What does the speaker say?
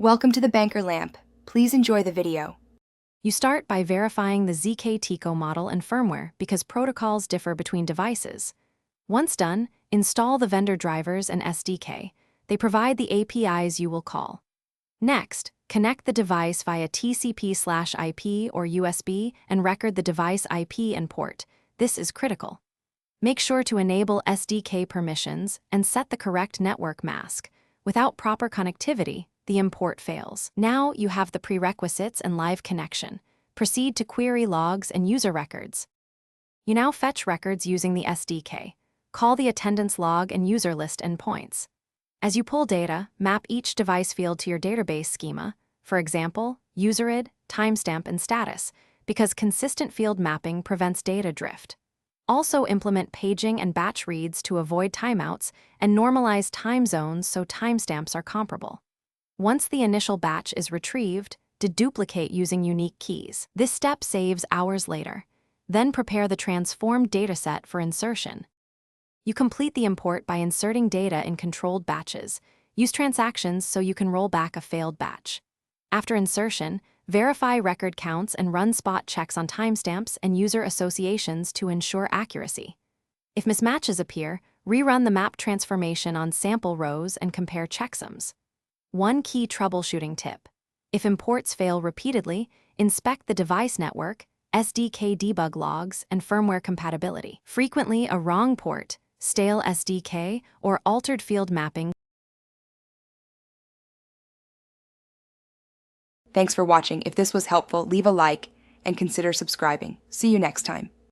Welcome to the Banker Lamp. Please enjoy the video. You start by verifying the Zkteco model and firmware because protocols differ between devices. Once done, install the vendor drivers and SDK. They provide the APIs you will call. Next, connect the device via TCP/IP or USB and record the device IP and port. This is critical. Make sure to enable SDK permissions and set the correct network mask. Without proper connectivity, the import fails. Now you have the prerequisites and live connection. Proceed to query logs and user records. You now fetch records using the SDK. Call the attendance log and user list endpoints. As you pull data, map each device field to your database schema, for example, userid, timestamp, and status, because consistent field mapping prevents data drift. Also implement paging and batch reads to avoid timeouts and normalize time zones so timestamps are comparable. Once the initial batch is retrieved, deduplicate using unique keys. This step saves hours later. Then prepare the transformed dataset for insertion. You complete the import by inserting data in controlled batches. Use transactions so you can roll back a failed batch. After insertion, verify record counts and run spot checks on timestamps and user associations to ensure accuracy. If mismatches appear, rerun the map transformation on sample rows and compare checksums. One key troubleshooting tip: if imports fail repeatedly, inspect the device network, SDK debug logs, and firmware compatibility. Frequently, a wrong port, stale SDK, or altered field mapping. Thanks for watching. If this was helpful, leave a like and consider subscribing. See you next time.